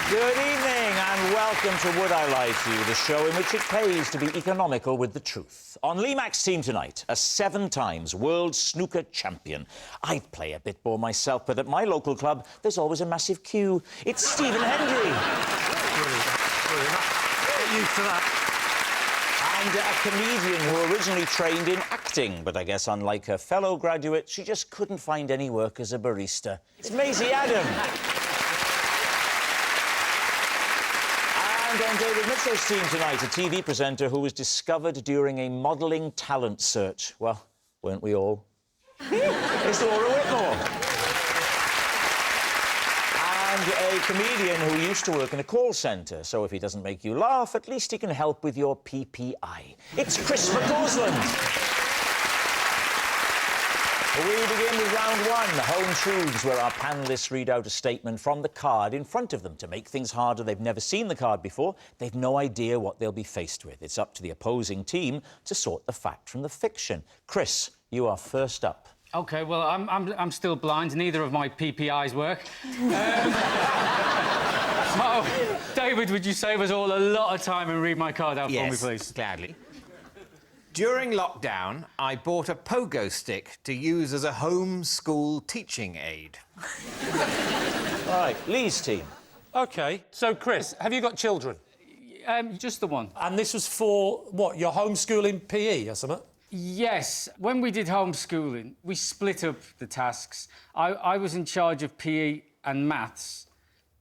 Good evening and welcome to Would I Lie to You, the show in which it pays to be economical with the truth. On Lee Mack's team tonight, a 7 times world snooker champion. I play a bit more myself, but at my local club, there's always a massive queue. It's Stephen Hendry. Get used to that. And a comedian who originally trained in acting, but I guess unlike her fellow graduates, she just couldn't find any work as a barista. It's Maisie Adam. And on David Mitchell's team tonight, a TV presenter who was discovered during a modelling talent search. Well, weren't we all? It's Laura Whitmore. And a comedian who used to work in a call centre, so if he doesn't make you laugh, at least he can help with your PPI. It's Chris McCausland. We begin with round 1, Home Truths, where our panellists read out a statement from the card in front of them. To make things harder, they've never seen the card before. They've no idea what they'll be faced with. It's up to the opposing team to sort the fact from the fiction. Chris, you are first up. OK, well, I'm still blind. Neither of my PPIs work. So, David, would you save us all a lot of time and read my card out for me, please? Gladly. During lockdown, I bought a pogo stick to use as a home school teaching aid. All right, Lee's team. OK, so, Chris, have you got children? Just the one. And this was for, what, your homeschooling PE or something? Yes. When we did homeschooling, we split up the tasks. I was in charge of PE and maths,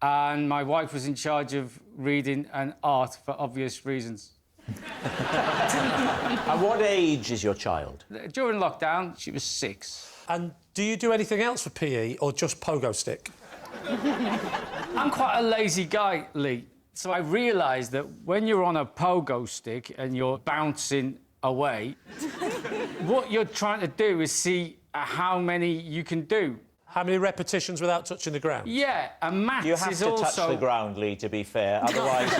and my wife was in charge of reading and art for obvious reasons. And what age is your child? During lockdown, she was 6. And do you do anything else for PE or just pogo stick? I'm quite a lazy guy, Lee. So I realised that when you're on a pogo stick and you're bouncing away, what you're trying to do is see how many you can do. How many repetitions without touching the ground? Yeah, and maths You have is to also... touch the ground, Lee, to be fair. Otherwise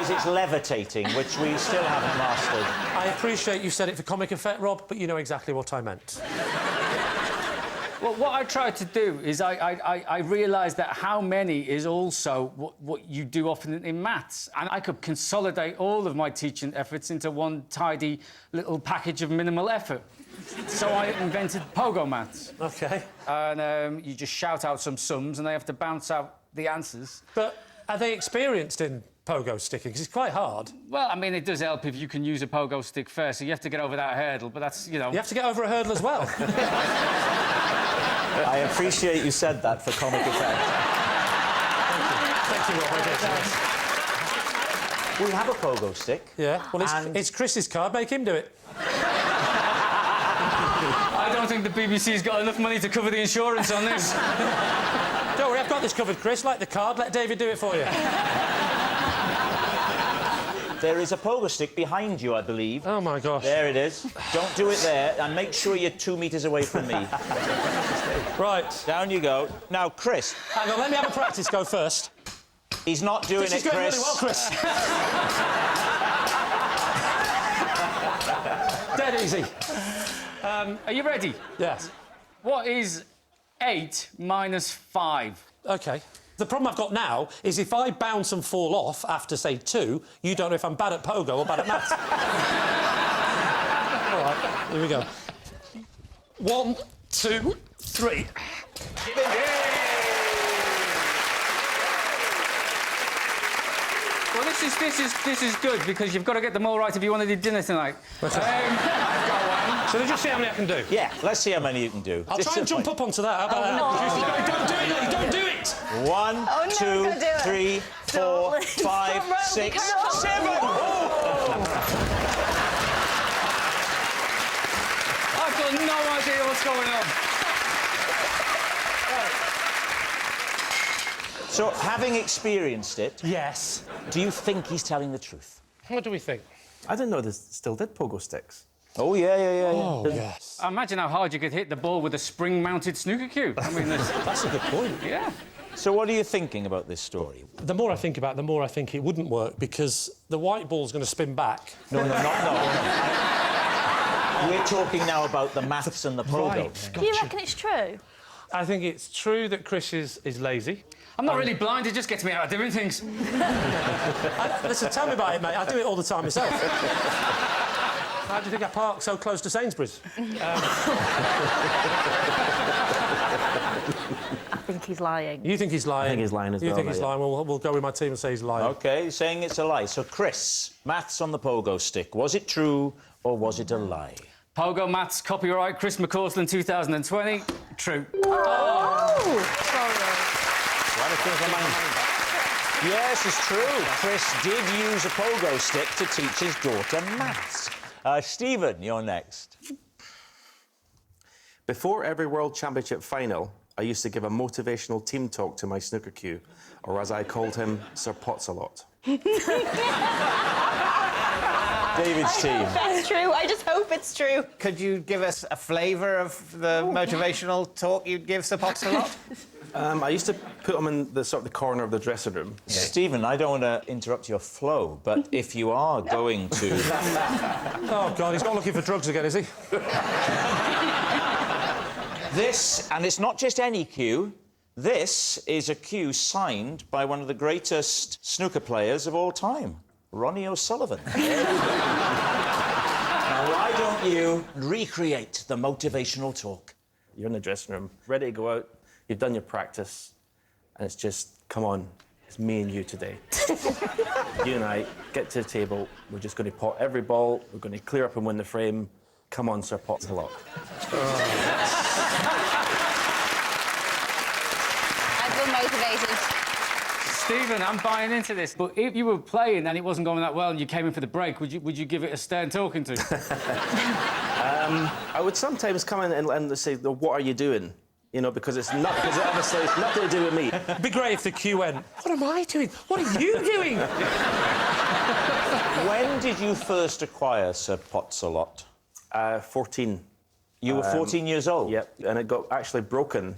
it's levitating, which we still haven't mastered. I appreciate you said it for comic effect, Rob, but you know exactly what I meant. Well, what I tried to do is I realised that how many is also what you do often in maths. And I could consolidate all of my teaching efforts into one tidy little package of minimal effort. So I invented pogo maths. OK. And you just shout out some sums and they have to bounce out the answers. But are they experienced in pogo sticking? Because it's quite hard. Well, I mean, it does help if you can use a pogo stick first, so you have to get over that hurdle, but that's, you know... You have to get over a hurdle as well. I appreciate you said that for comic effect. Thank you, Rob. I did, yes. We have a pogo stick. Yeah, well, it's Chris's card. Make him do it. I don't think the BBC's got enough money to cover the insurance on this. Don't worry, I've got this covered, Chris. Like the card, let David do it for you. There is a pogo stick behind you, I believe. Oh, my gosh. There it is. Don't do it there, and make sure you're 2 metres away from me. Right. Down you go. Now, Chris... Hang on, let me have a practice go first. He's not doing This is it, going Chris. really well, Chris. Dead easy. Are you ready? Yes. What is 8 minus 5? OK. The problem I've got now is if I bounce and fall off after, say, 2, you don't know if I'm bad at pogo or bad at maths. All right, here we go. 1, 2, 3. Well, this is good because you've got to get them all right if you want to do dinner tonight. Shall I just see how many I can do? Yeah, let's see how many you can do. I'll try and jump up onto that. How about that? Don't do it, Lee, don't do it! 1, 2, 3, 4, 5, 6, 7! I've got no idea what's going on. So, having experienced it... Yes. Do you think he's telling the truth? What do we think? I didn't know they still did pogo sticks. Oh, yeah. Oh, yes. Imagine how hard you could hit the ball with a spring-mounted snooker cue. I mean, That's a good point. Yeah. So what are you thinking about this story? The more I think about it, the more I think it wouldn't work because the white ball's going to spin back. No. We're talking now about the maths and the pogo. Right. Do you reckon it's true? I think it's true that Chris is lazy. I'm not really blind, it just gets me out of doing things. Listen, tell me about it, mate. I do it all the time myself. How do you think I park so close to Sainsbury's? I think he's lying. You think he's lying? I think he's lying as well. You think he's mate. lying? We'll go with my team and say he's lying. OK, saying it's a lie. So, Chris, maths on the pogo stick. Was it true or was it a lie? Pogo maths, copyright, Chris McCausland, 2020. True. Yes, it's true. Chris did use a pogo stick to teach his daughter maths. Stephen, you're next. Before every World Championship final, I used to give a motivational team talk to my snooker cue, or as I called him, Sir Potts-a-lot. David's team. That's true. I just hope it's true. Could you give us a flavour of the motivational talk you'd give Sir Potts-a-lot? I used to put him in the sort of the corner of the dressing room. Stephen, I don't want to interrupt your flow, but if you are going to... Oh, God, he's not looking for drugs again, is he? This, and it's not just any cue, this is a cue signed by one of the greatest snooker players of all time, Ronnie O'Sullivan. Now, why don't you recreate the motivational talk? You're in the dressing room, ready to go out. You've done your practice, and it's just, come on, it's me and you today. You and I get to the table. We're just going to pot every ball. We're going to clear up and win the frame. Come on, Sir Potts-a-lot. I feel motivated. Stephen, I'm buying into this. But if you were playing and it wasn't going that well and you came in for the break, would you give it a stern talking to? I would sometimes come in and say, what are you doing? You know, because it's not, because obviously it's nothing to do with me. It'd be great if the cue went, what am I doing? What are you doing? When did you first acquire Sir Potts-a-lot? 14. You were 14 years old? Yep, and it got actually broken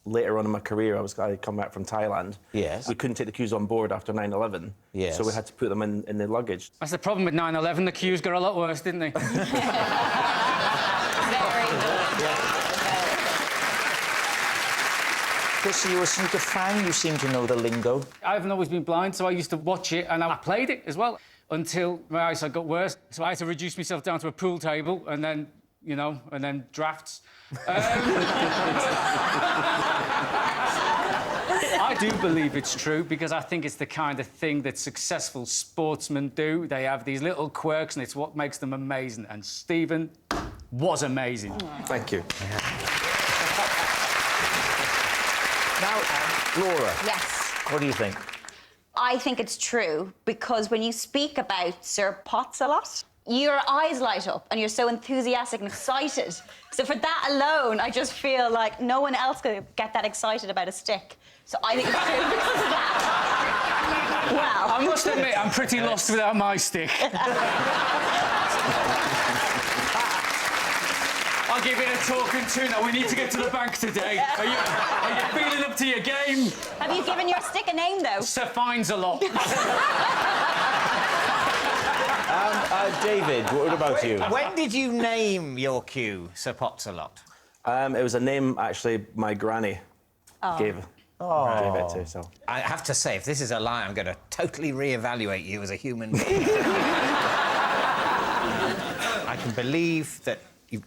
later on in my career. I come back from Thailand. Yes. We couldn't take the cues on board after 9/11. Yes. So we had to put them in the luggage. That's the problem with 9/11. The queues got a lot worse, didn't they? Very good. Chris, are you a snooker fan? You seem to know the lingo. I haven't always been blind, so I used to watch it and I played it as well until my eyesight got worse. So I had to reduce myself down to a pool table and then, you know, and then drafts. I do believe it's true because I think it's the kind of thing that successful sportsmen do. They have these little quirks and it's what makes them amazing. And Stephen was amazing. Thank you. Now, Laura. Yes. What do you think? I think it's true because when you speak about Sir Potts-a-lot, your eyes light up and you're so enthusiastic and excited. So for that alone, I just feel like no one else could get that excited about a stick. So I think it's true because of that. Well, I must admit, I'm pretty lost without my stick. I'll give it a talking to. Now, we need to get to the bank today. Are you feeling up to your game? have you given your stick a name, though? Sir Finds a lot. David, what about you? When did you name your cue Sir Potts-a-lot? It was a name, actually, my granny gave it to, so... I have to say, if this is a lie, I'm going to totally re-evaluate you as a human being. I can believe that,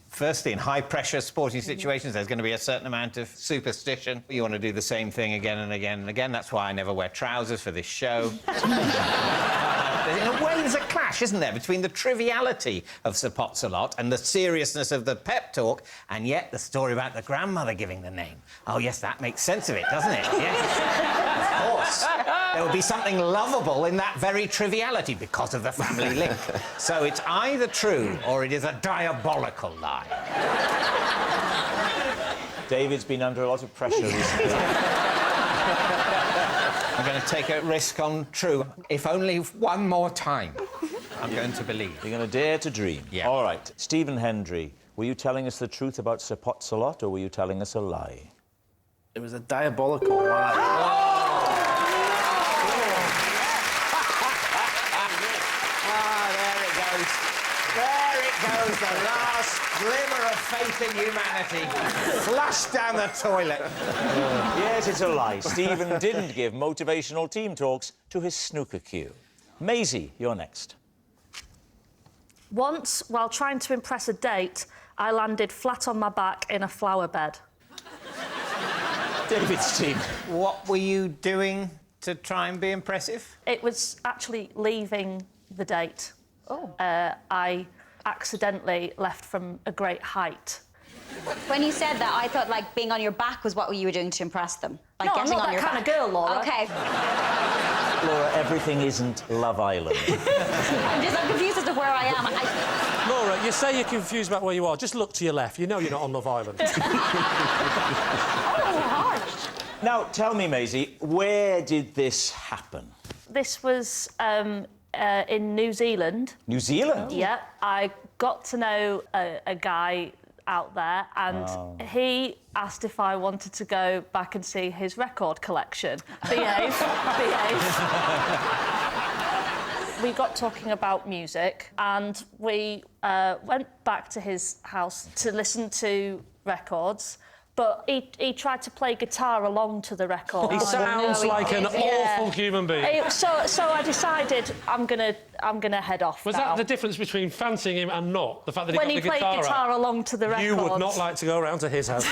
firstly, in high-pressure sporting situations, there's going to be a certain amount of superstition. You want to do the same thing again and again and again. That's why I never wear trousers for this show. In a way, there's a clash, isn't there, between the triviality of Sir Potts-a-lot and the seriousness of the pep talk, and yet the story about the grandmother giving the name. Oh, yes, that makes sense of it, doesn't it? Yes. Of course. There will be something lovable in that very triviality because of the family link. So it's either true or it is a diabolical lie. David's been under a lot of pressure recently. I'm going to take a risk on true. If only one more time, I'm going to believe. You're going to dare to dream. Yeah. All right. Stephen Hendry, were you telling us the truth about Sir Potts-a-lot or were you telling us a lie? It was a diabolical lie. There it goes. There it goes. goes the last glimmer of faith in humanity. Flushed down the toilet. Yes, it's a lie. Stephen didn't give motivational team talks to his snooker cue. Maisie, you're next. Once, while trying to impress a date, I landed flat on my back in a flower bed. David's team. What were you doing to try and be impressive? It was actually leaving the date. Oh. I accidentally left from a great height. When you said that, I thought, like, being on your back was what you were doing to impress them. Like, No, I'm getting not on that your kind of back. girl, Laura. OK. Laura, everything isn't Love Island. I'm confused as to where I am. Laura, you say you're confused about where you are. Just look to your left. You know you're not on Love Island. Now, tell me, Maisie, where did this happen? This was in New Zealand. New Zealand? Yeah, I got to know a guy out there, and he asked if I wanted to go back and see his record collection. Behave. We got talking about music, and we went back to his house to listen to records. But he tried to play guitar along to the record. He sounds like an awful human being. So I decided I'm gonna head off. Was now. that the difference between fancying him and not? The fact that he When got he the played guitar guitar out? along to the record? You would not like to go around to his house.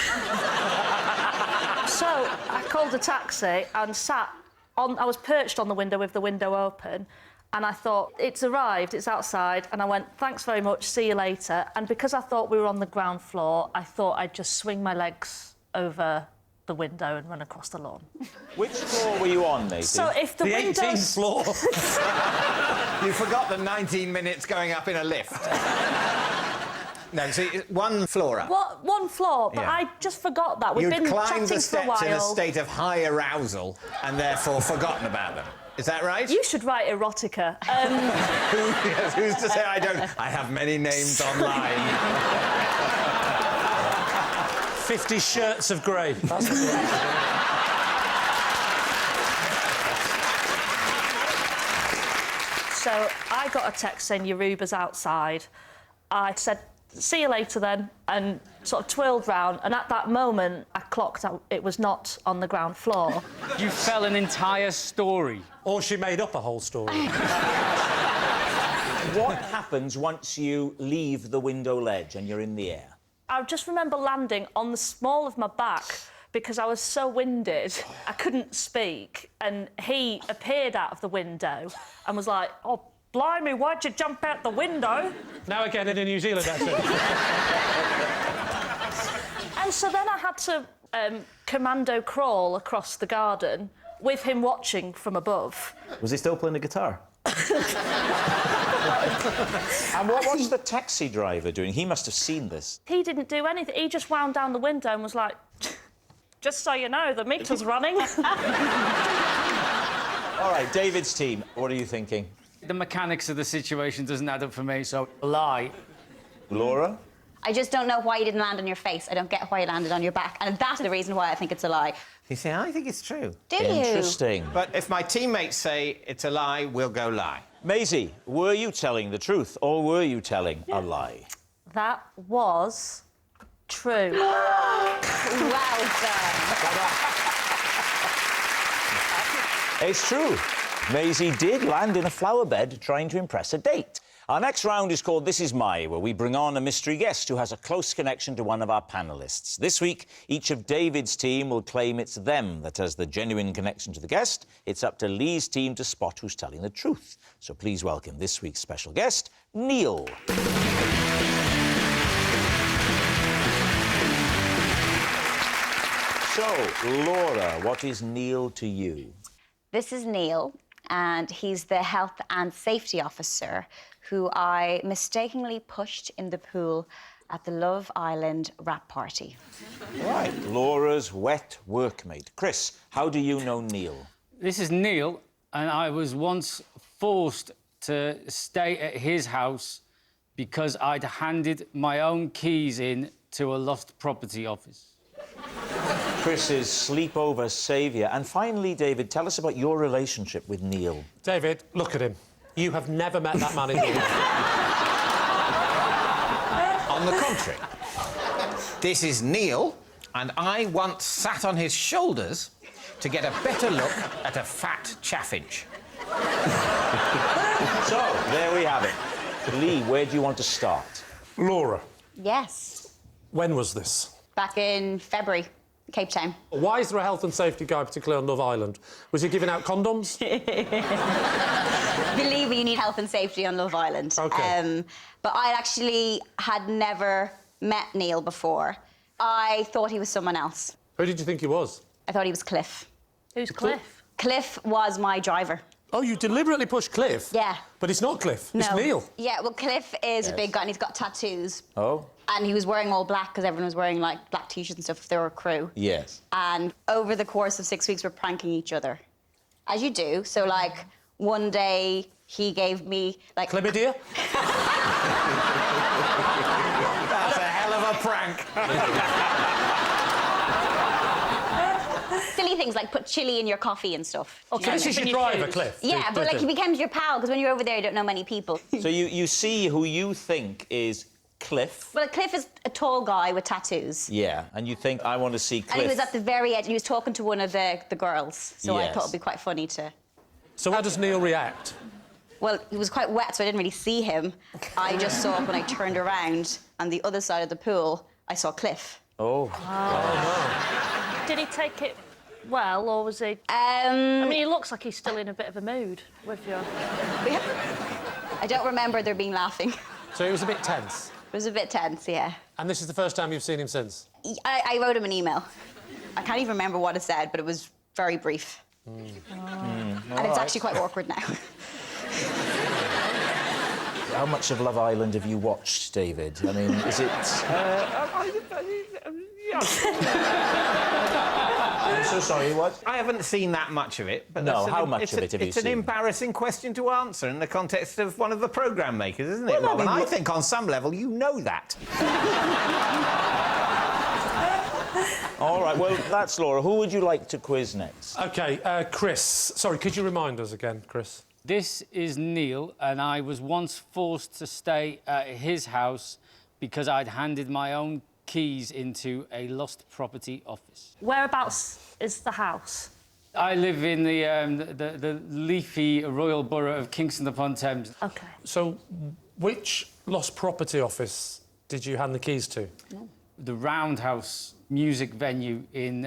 So I called a taxi and sat on. I was perched on the window with the window open. And I thought, it's arrived, it's outside. And I went, thanks very much, see you later. And because I thought we were on the ground floor, I thought I'd just swing my legs over the window and run across the lawn. Which floor were you on, Maisie? So if the windows... 18th floor. You forgot the 19 minutes going up in a lift. No, see, one floor up. What? One floor, but Yeah. I just forgot that. We've You'd been climbed chatting the for a steps in a while. state of high arousal and therefore forgotten about them. Is that right? You should write erotica. Who's to say I don't? I have many names online. 50 Shirts of Grey. That's what it is. So I got a text saying your Uber's outside. I said, see you later then, and sort of twirled round, and at that moment I clocked out it was not on the ground floor. You fell an entire story. Or she made up a whole story. What happens once you leave the window ledge and you're in the air? I just remember landing on the small of my back because I was so winded I couldn't speak, and he appeared out of the window and was like, oh, blimey, why'd you jump out the window? Now again in a New Zealand accent. And so then I had to commando crawl across the garden with him watching from above. Was he still playing the guitar? And what was the taxi driver doing? He must have seen this. He didn't do anything. He just wound down the window and was like, just so you know, the meter's running. All right, David's team, what are you thinking? The mechanics of the situation doesn't add up for me, so a lie. Laura? I just don't know why you didn't land on your face. I don't get why you landed on your back. And that's the reason why I think it's a lie. You see, I think it's true. Do you? Interesting. But if my teammates say it's a lie, we'll go lie. Maisie, were you telling the truth or were you telling a lie? That was true. Well done. It's true. Maisie did land in a flower bed trying to impress a date. Our next round is called This Is My, where we bring on a mystery guest who has a close connection to one of our panellists. This week, each of David's team will claim it's them that has the genuine connection to the guest. It's up to Lee's team to spot who's telling the truth. So please welcome this week's special guest, Neil. So, Laura, what is Neil to you? This is Neil, and he's the health and safety officer who I mistakenly pushed in the pool at the Love Island wrap party. Right, Laura's wet workmate. Chris, how do you know Neil? This is Neil, and I was once forced to stay at his house because I'd handed my own keys in to a lost property office. Chris's sleepover saviour. And finally, David, tell us about your relationship with Neil. David, look at him. You have never met that man in your life. On the contrary, this is Neil, and I once sat on his shoulders to get a better look at a fat chaffinch. So, there we have it. Lee, where do you want to start? Laura, Yes. when was this? Back in February, Cape Town. Why is there a health and safety guy, particularly on Love Island? Was he giving out condoms? Believe me, you need health and safety on Love Island. OK. But I actually had never met Neil before. I thought he was someone else. Who did you think he was? I thought he was Cliff. Who's Cliff? Cliff was my driver. Oh, you deliberately pushed Cliff? Yeah. But it's not Cliff, it's No. Neil. Yeah, well, Cliff is a big guy and he's got tattoos. Oh? And he was wearing all black because everyone was wearing, like, black T-shirts and stuff if they were a crew. Yes. And over the course of 6 weeks, we're pranking each other. As you do. So, like, one day he gave me, like... Chlamydia? That's a hell of a prank. Silly things like put chili in your coffee and stuff. Oh, Do you know This is what I your mean? driver, Cliff? Yeah, but, like, he becomes your pal because when you're over there, you don't know many people. So you see who you think is Cliff. Well, Cliff is a tall guy with tattoos. Yeah, and you think, I want to see Cliff. And he was at the very edge and he was talking to one of the girls. So I Yes. thought it'd be quite funny to... So how does Neil react? Well, he was quite wet, so I didn't really see him. I just saw when I turned around on the other side of the pool, I saw Cliff. Oh. Did he take it well, or was he... I mean, he looks like he's still in a bit of a mood with you. I don't remember there being laughing. So it was a bit tense. It was a bit tense, yeah. And this is the first time you've seen him since? I wrote him an email. I can't even remember what it said, but it was very brief. And it's actually quite awkward now. How much of Love Island have you watched, David? I mean, is it... I'm so sorry, what? I haven't seen that much of it. But No, that's how much of it have you It's an seen? embarrassing question to answer in the context of one of the programme makers, isn't it, Well, Rob? I mean, And I look- think on some level you know that. All right, well, that's Laura. Who would you like to quiz next? OK, Chris. Sorry, could you remind us again, Chris? This is Neil, and I was once forced to stay at his house because I'd handed my own keys into a lost property office. Whereabouts is the house? I live in the leafy royal borough of Kingston upon Thames. OK. So which lost property office did you hand the keys to? The Roundhouse music venue in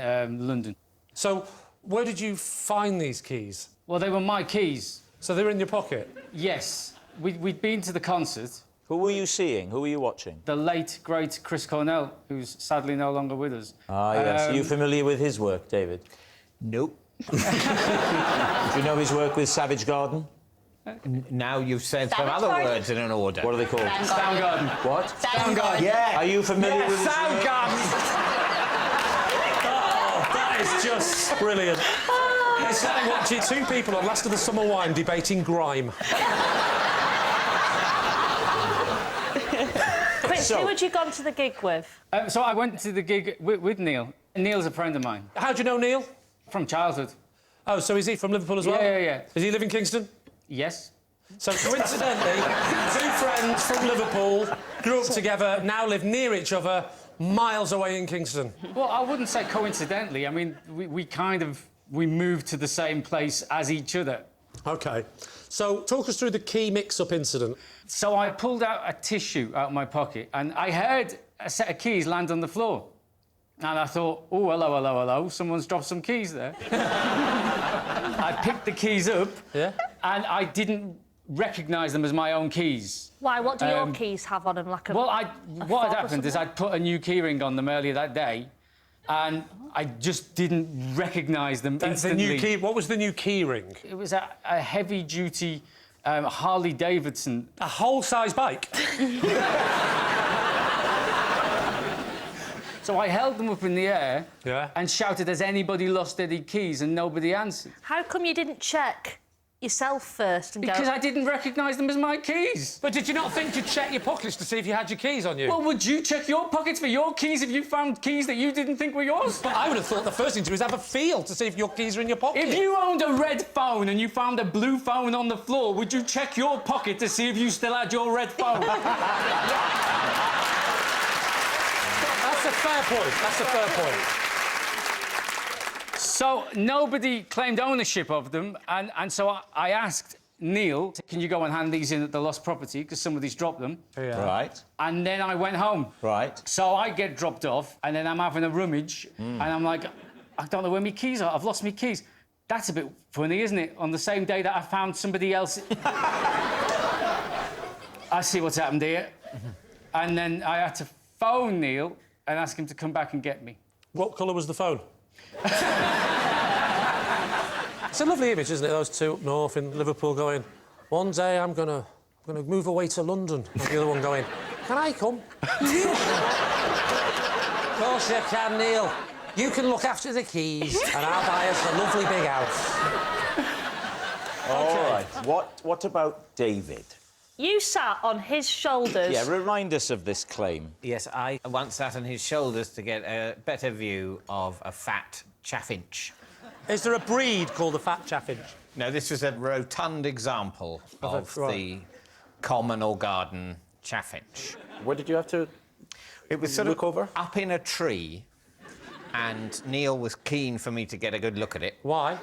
London. So where did you find these keys? Well, they were my keys. So they were in your pocket? Yes. We'd been to the concert. Who were you seeing? Who were you watching? The late, great Chris Cornell, who's sadly no longer with us. Ah, yes. Are you familiar with his work, David? Nope. Do you know his work with Savage Garden? Now you've said some Savage other Garden? words in an order. What are they called? Soundgarden. What? Soundgarden. Yeah. Are you familiar with his work? Soundgarden! Oh, that is just brilliant. It's like watching two people on Last of the Summer Wine debating grime. Chris, So- who had you gone to the gig with? So I went to the gig with Neil. Neil's a friend of mine How do you know Neil? from childhood. Oh, so is he from Liverpool as well? Yeah. Does he live in Kingston? Yes. So, coincidentally, two friends from Liverpool grew up together, now live near each other, miles away in Kingston. Well, I wouldn't say coincidentally. I mean, we moved to the same place as each other. OK. So, talk us through the key mix-up incident. So I pulled out a tissue out of my pocket and I heard a set of keys land on the floor. And I thought, oh, hello, someone's dropped some keys there. I picked the keys up Yeah? and I didn't recognise them as my own keys. Why, what do your keys have on them? Like a... Well, what fob had or happened is something? I'd put a new keyring on them earlier that day and I just didn't recognise them The instantly. new key... What was the new key ring? It was a heavy-duty Harley-Davidson. A whole-size bike? So I held them up in the air Yeah. and shouted, has anybody lost any keys? And nobody answered. How come you didn't check yourself first and Because go... I didn't recognise them as my keys. But did you not think you'd check your pockets to see if you had your keys on you? Well, would you check your pockets for your keys if you found keys that you didn't think were yours? But I would have thought the first thing to do is have a feel to see if your keys are in your pocket. If you owned a red phone and you found a blue phone on the floor, would you check your pocket to see if you still had your red phone? fair point. That's a fair point. So nobody claimed ownership of them, and so I asked Neil, can you go and hand these in at the lost property, because somebody's dropped them. Yeah. Right. And then I went home. Right. So I get dropped off, and then I'm having a rummage, and I'm like, I don't know where my keys are. I've lost my keys. That's a bit funny, isn't it? On the same day that I found somebody else... I see what's happened here. And then I had to phone Neil and ask him to come back and get me. What colour was the phone? It's a lovely image, isn't it? Those two up north in Liverpool going, one day I'm gonna move away to London. And the other one going, can I come? Of course you can, Neil. You can look after the keys and I'll buy us a lovely big house. All right. What about David? You sat on his shoulders. Yeah, remind us of this claim. Yes, I once sat on his shoulders to get a better view of a fat chaffinch. Is there a breed called a fat chaffinch? No, this was a rotund example of the common or garden chaffinch. Where did you have to It was sort look of over? up in a tree, and Neil was keen for me to get a good look at it. Why?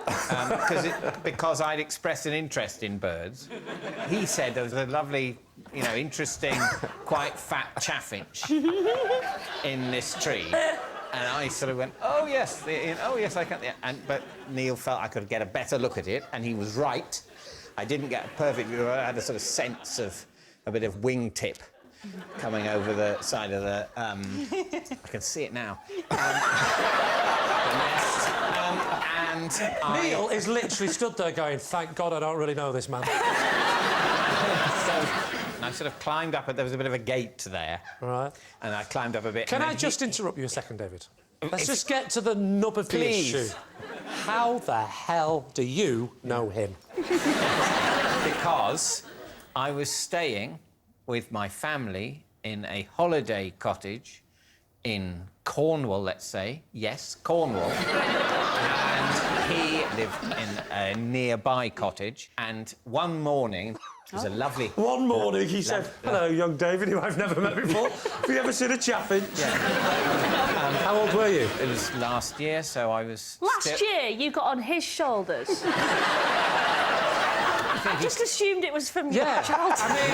Because I'd expressed an interest in birds. He said there was a lovely, you know, interesting, quite fat chaffinch in this tree. And I sort of went, oh, yes, I can... Yeah. But Neil felt I could get a better look at it, and he was right. I didn't get a perfect view. I had a sort of sense of a bit of wingtip coming over the side of the... I can see it now. Neil is literally stood there going, thank God I don't really know this man. And I sort of climbed up, there was a bit of a gate there. Right. And I climbed up a bit. Can I just interrupt you a second, David? Let's just get to the nub of the issue. How the hell do you know him? Because I was staying with my family in a holiday cottage in Cornwall, let's say. Yes, Cornwall. And he lived in a nearby cottage. And one morning, it was a lovely... One morning he said, hello, young David, who I've never met before. Have you ever seen a chaffinch? Yeah. How old were you? It was last year, so I was... Last year, you got on his shoulders. I just assumed it was from your childhood. I mean,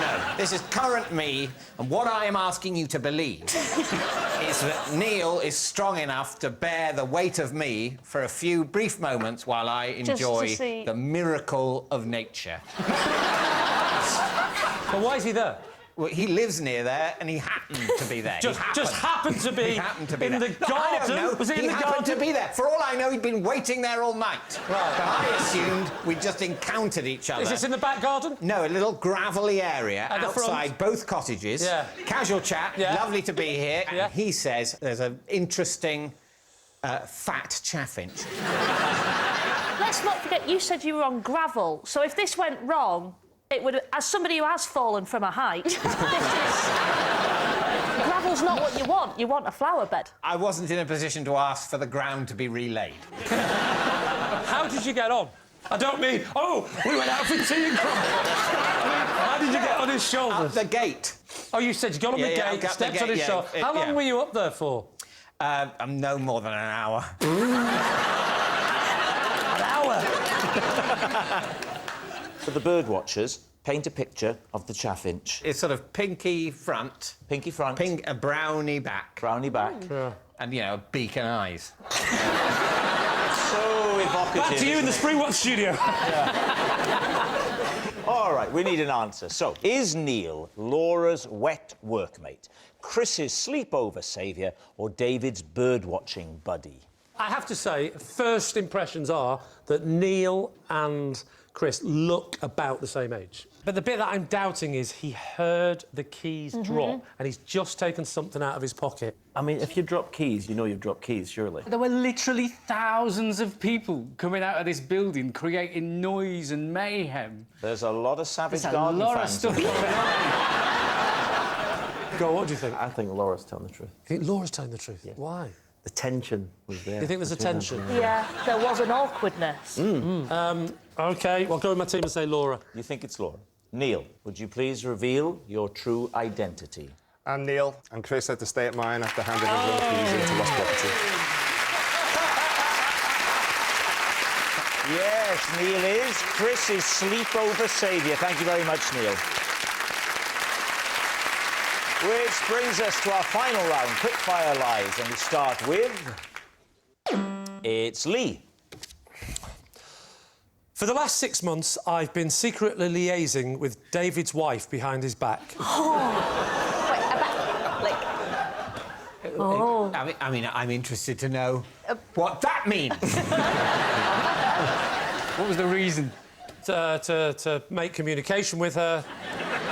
no. This is current me, and what I am asking you to believe is that Neil is strong enough to bear the weight of me for a few brief moments while I enjoy the miracle of nature. Well, why is he there? Well, he lives near there, and he happened to be there. Just happened to be in the garden? I don't know. Was he in the garden? He happened to be there. For all I know, he'd been waiting there all night. Right. But I assumed we'd just encountered each other. Is this in the back garden? No, a little gravelly area At the outside front? both cottages. Yeah. Casual chat. Yeah. Lovely to be here. Yeah. And he says there's an interesting fat chaffinch. Let's not forget, you said you were on gravel, so if this went wrong, it would... As somebody who has fallen from a height, this is... Gravel's not what you want a flower bed. I wasn't in a position to ask for the ground to be relaid. How did you get on? I don't mean, oh, we went out for tea and How did you get on his shoulders? Up the gate. Oh, you said you got on the gate, stepped on his shoulder. How long were you up there for? No more than an hour. An hour? For the bird watchers, paint a picture of the chaffinch. It's sort of pinky front. Pinky front. A brownie back. Brownie back. Yeah. And, you know, beak and eyes. So evocative. Back to you in the Springwood studio. All right, we need an answer. So, is Neil Laura's wet workmate, Chris's sleepover saviour, or David's bird-watching buddy? I have to say, first impressions are that Neil and Chris look about the same age. But the bit that I'm doubting is he heard the keys drop and he's just taken something out of his pocket. I mean, if you drop keys, you know you've dropped keys, surely. There were literally thousands of people coming out of this building, creating noise and mayhem. There's a lot of Savage There's a Garden lot of fans. stuff going on. Go, what do you think? I think Laura's telling the truth. You think Laura's telling the truth? Yeah. Why? The tension was there. You think there's a tension? Yeah, there was an awkwardness. OK, well, go with my team and say Laura. You think it's Laura? Neil, would you please reveal your true identity? And Neil. And Chris had to stay at mine after handing his little keys into lost property. Yes, Neil is. Chris is sleepover saviour. Thank you very much, Neil. Which brings us to our final round, quickfire lies, and we start with... It's Lee. For the last 6 months, I've been secretly liaising with David's wife behind his back. I mean, I'm interested to know what that means. What was the reason? To make communication with her.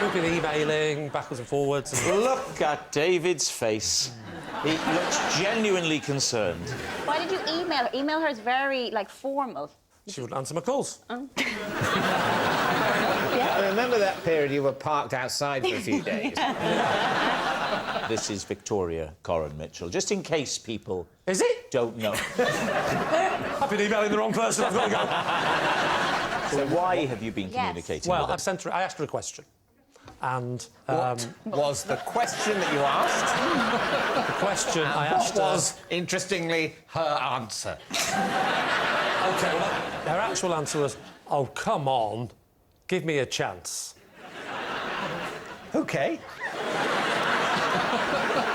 We've been emailing backwards and forwards. And... Look at David's face. He looks genuinely concerned. Why did you email her? Email her is very, like, formal. She wouldn't answer my calls. I remember that period you were parked outside for a few days. This is Victoria Corrin Mitchell, just in case people... Is it? ...don't know. I've been emailing the wrong person, I've got to go. So why have you been communicating well, with her? I asked her a question. And... What was the question that you asked? The question I asked her... What was, interestingly, her answer? OK, well, her actual answer was, oh, come on, give me a chance. OK.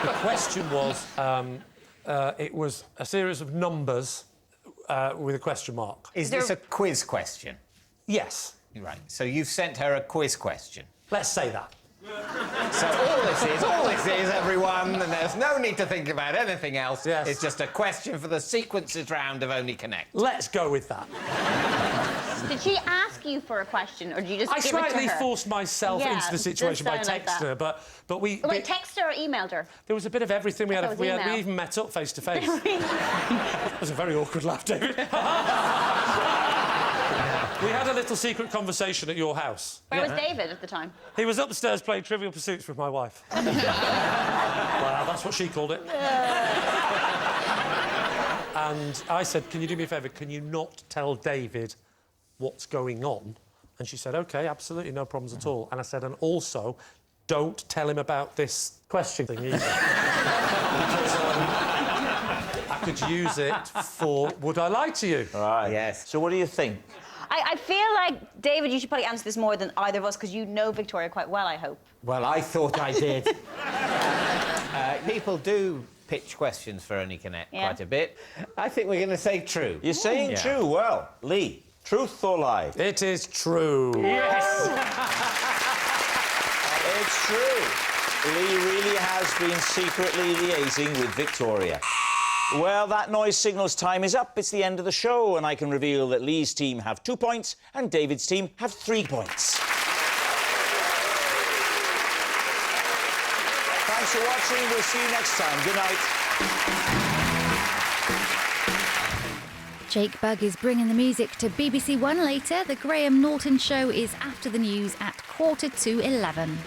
The question was, it was a series of numbers with a question mark. Is this a quiz question? Yes. Right, so you've sent her a quiz question. Let's say that. So all this is, everyone, and there's no need to think about anything else. Yes. It's just a question for the sequences round of Only Connect. Let's go with that. Did she ask you for a question, or did you just I give it to her? slightly forced myself into the situation by texting her, but we... Wait, texted her or emailed her? There was a bit of everything. We email. We even met up face to face. That was a very awkward laugh, David. We had a little secret conversation at your house. Where was David at the time? He was upstairs playing Trivial Pursuits with my wife. Well, that's what she called it. And I said, can you do me a favour? Can you not tell David what's going on? And she said, OK, absolutely, no problems at all. And I said, and also, don't tell him about this question thing either. Because I could use it for Would I Lie to You? Right. Yes. So what do you think? I feel like, David, you should probably answer this more than either of us, because you know Victoria quite well, I hope. Well, I thought I did. People do pitch questions for Only Connect quite a bit. I think we're going to say true. You're saying true? Well, Lee, truth or lie? It is true. Yes! It's true. Lee really has been secretly liaising with Victoria. Well, that noise signal's time is up. It's the end of the show, and I can reveal that Lee's team have 2 points and David's team have 3 points. Thanks for watching. We'll see you next time. Good night. Jake Bugg is bringing the music to BBC One later. The Graham Norton Show is after the news at 11:15.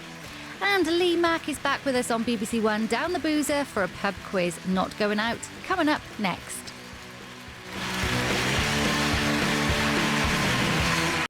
And Lee Mack is back with us on BBC One Down the Boozer for a pub quiz. Not going out. Coming up next.